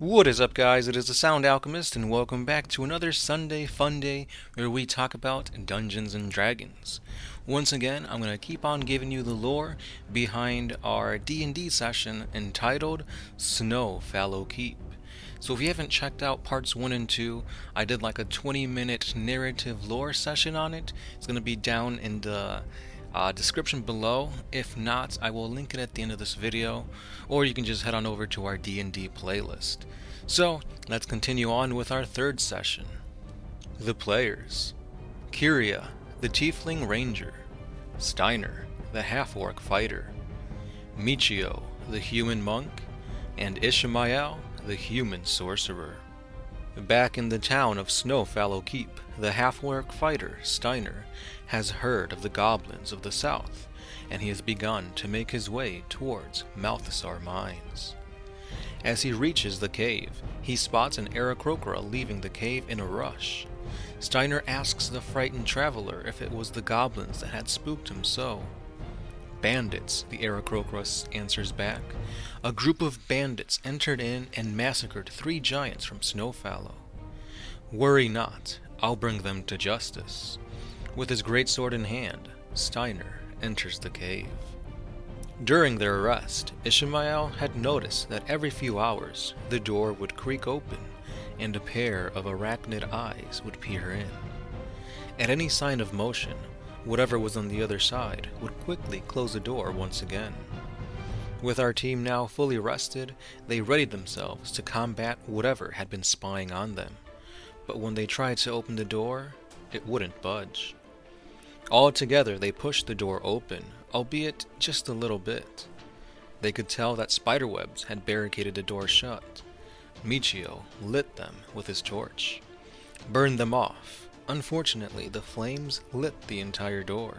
What is up, guys? It is the Sound Alchemist, and welcome back to another Sunday Fun Day where we talk about Dungeons and Dragons. Once again, I'm going to keep on giving you the lore behind our D&D session entitled Snowfallow Keep. So if you haven't checked out parts 1 and 2, I did like a 20-minute narrative lore session on it. It's going to be down in the description below. If not, I will link it at the end of this video, or you can just head on over to our D&D playlist. So, let's continue on with our third session. The players: Kiria, the tiefling ranger; Stigner, the half-orc fighter; Michio, the human monk; and Ishamae, the human sorcerer. Back in the town of Snowfallow Keep, the half-orc fighter, Stigner, has heard of the goblins of the south, and he has begun to make his way towards Malthasar Mines. As he reaches the cave, he spots an Aarakocra leaving the cave in a rush. Stigner asks the frightened traveler if it was the goblins that had spooked him so. "Bandits," the Aarakocra answers back. "A group of bandits entered in and massacred 3 giants from Snowfallow. Worry not, I'll bring them to justice." With his greatsword in hand, Stigner enters the cave. During their arrest, Ishamae had noticed that every few hours the door would creak open and a pair of arachnid eyes would peer in. At any sign of motion, whatever was on the other side would quickly close the door once again. With our team now fully rested, they readied themselves to combat whatever had been spying on them. But when they tried to open the door, it wouldn't budge. All together they pushed the door open, albeit just a little bit. They could tell that spiderwebs had barricaded the door shut. Michio lit them with his torch. Burned them off. Unfortunately, the flames lit the entire door.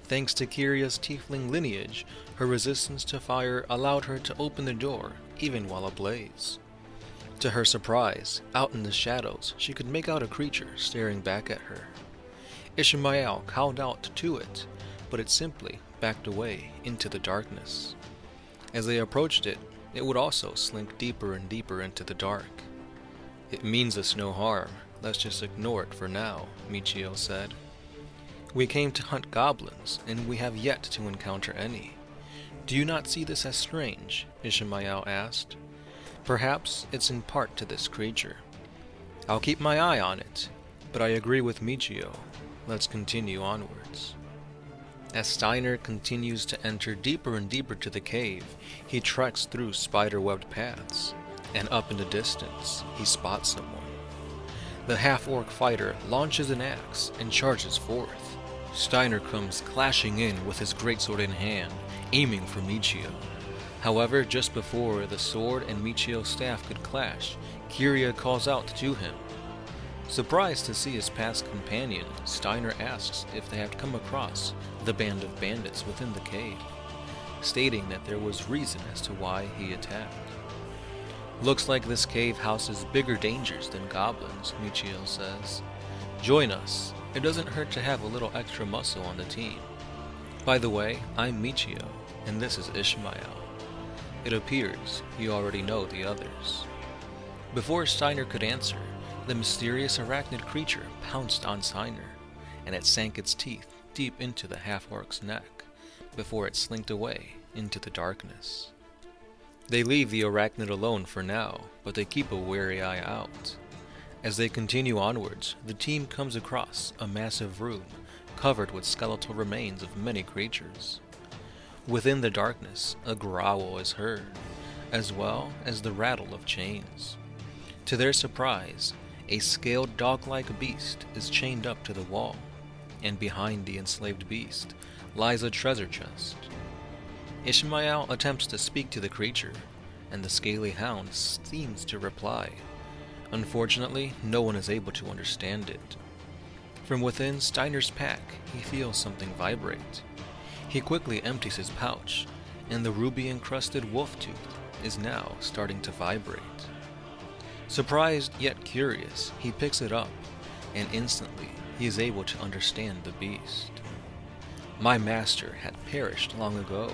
Thanks to Kiria's tiefling lineage, her resistance to fire allowed her to open the door, even while ablaze. To her surprise, out in the shadows, she could make out a creature staring back at her. Ishamae called out to it, but it simply backed away into the darkness. As they approached it, it would also slink deeper and deeper into the dark. "It means us no harm. Let's just ignore it for now," Michio said. "We came to hunt goblins, and we have yet to encounter any. Do you not see this as strange?" Ishamae asked. "Perhaps it's in part to this creature. I'll keep my eye on it, but I agree with Michio. Let's continue onwards." As Stigner continues to enter deeper and deeper to the cave, he treks through spider-webbed paths, and up in the distance, he spots someone. The half-orc fighter launches an axe and charges forth. Stigner comes clashing in with his greatsword in hand, aiming for Michio. However, just before the sword and Michio's staff could clash, Kiria calls out to him. Surprised to see his past companion, Stigner asks if they have come across the band of bandits within the cave, stating that there was reason as to why he attacked. "Looks like this cave houses bigger dangers than goblins," Michio says. "Join us. It doesn't hurt to have a little extra muscle on the team. By the way, I'm Michio, and this is Ishamae. It appears you already know the others." Before Stigner could answer, the mysterious arachnid creature pounced on Stigner, and it sank its teeth deep into the half-orc's neck, before it slinked away into the darkness. They leave the arachnid alone for now, but they keep a wary eye out. As they continue onwards, the team comes across a massive room covered with skeletal remains of many creatures. Within the darkness, a growl is heard, as well as the rattle of chains. To their surprise, a scaled dog-like beast is chained up to the wall, and behind the enslaved beast lies a treasure chest. Ishamae attempts to speak to the creature, and the scaly hound seems to reply. Unfortunately, no one is able to understand it. From within Stigner's pack, he feels something vibrate. He quickly empties his pouch, and the ruby-encrusted wolf tooth is now starting to vibrate. Surprised yet curious, he picks it up, and instantly he is able to understand the beast. "My master had perished long ago,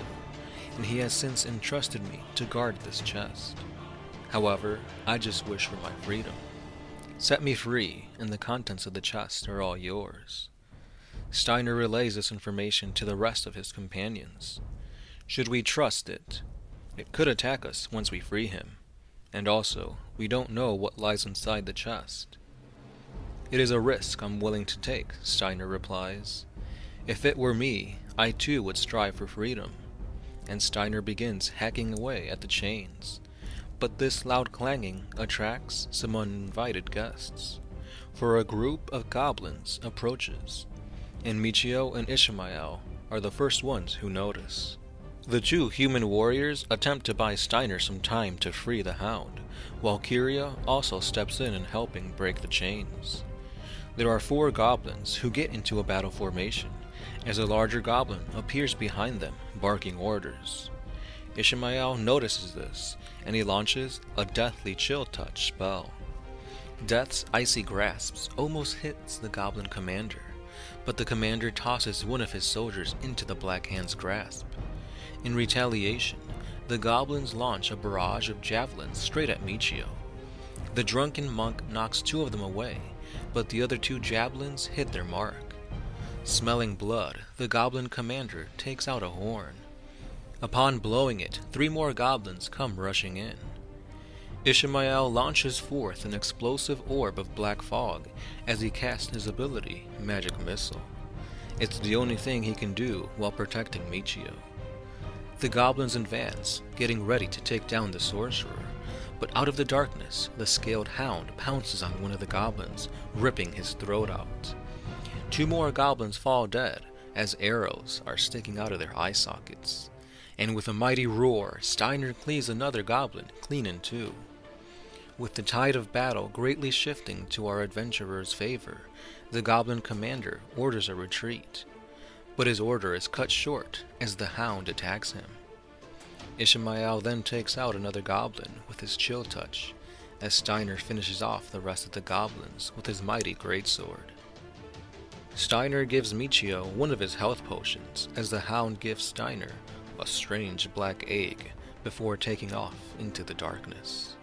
and he has since entrusted me to guard this chest. However, I just wish for my freedom. Set me free, and the contents of the chest are all yours. Stigner relays this information to the rest of his companions. Should we trust it? It could attack us once we free him. And also, we don't know what lies inside the chest. It is a risk I'm willing to take, Stigner replies. If it were me, I too would strive for freedom. And Stigner begins hacking away at the chains. But this loud clanging attracts some uninvited guests. For a group of goblins approaches, and Michio and Ishamae are the first ones who notice. The two human warriors attempt to buy Stigner some time to free the hound, while Kiria also steps in helping break the chains. There are 4 goblins who get into a battle formation, as a larger goblin appears behind them, barking orders. Ishamae notices this, and he launches a deathly chill touch spell. Death's icy grasps almost hits the goblin commander, but the commander tosses one of his soldiers into the Black Hand's grasp. In retaliation, the goblins launch a barrage of javelins straight at Michio. The drunken monk knocks 2 of them away, but the other 2 javelins hit their mark. Smelling blood, the goblin commander takes out a horn. Upon blowing it, 3 more goblins come rushing in. Ishamae launches forth an explosive orb of black fog as he casts his ability, Magic Missile. It's the only thing he can do while protecting Michio. The goblins advance, getting ready to take down the sorcerer, but out of the darkness, the scaled hound pounces on one of the goblins, ripping his throat out. 2 more goblins fall dead, as arrows are sticking out of their eye sockets. And with a mighty roar, Stigner cleaves another goblin clean in 2. With the tide of battle greatly shifting to our adventurer's favor, the goblin commander orders a retreat. But his order is cut short as the hound attacks him. Ishamae then takes out another goblin with his chill touch, as Stigner finishes off the rest of the goblins with his mighty greatsword. Stigner gives Michio one of his health potions, as the hound gives Stigner a strange black egg before taking off into the darkness.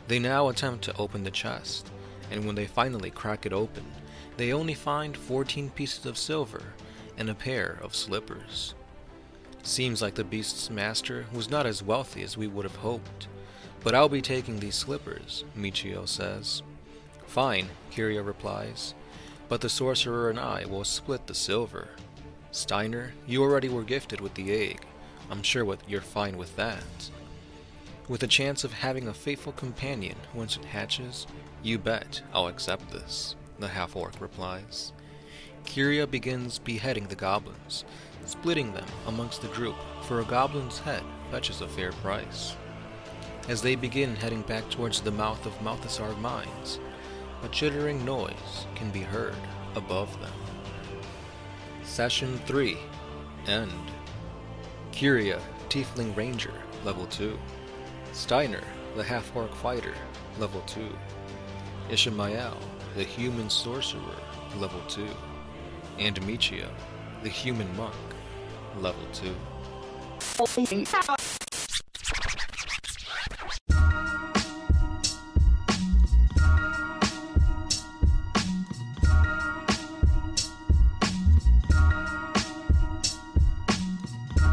They now attempt to open the chest, and when they finally crack it open, they only find 14 pieces of silver and a pair of slippers. Seems like the beast's master was not as wealthy as we would have hoped, but I'll be taking these slippers, Michio says. Fine, Kiria replies, but the sorcerer and I will split the silver. Stigner, you already were gifted with the egg. I'm sure you're fine with that. With a chance of having a faithful companion once it hatches, you bet I'll accept this, the half-orc replies. Kiria begins beheading the goblins, splitting them amongst the group, for a goblin's head fetches a fair price. As they begin heading back towards the mouth of Malthasar Mines, a chittering noise can be heard above them. Session 3. End. Kiria, Tiefling Ranger, Level 2. Stigner, the half-orc fighter, Level 2. Ishamae, the human sorcerer, Level 2. And Michio, the human monk, Level 2.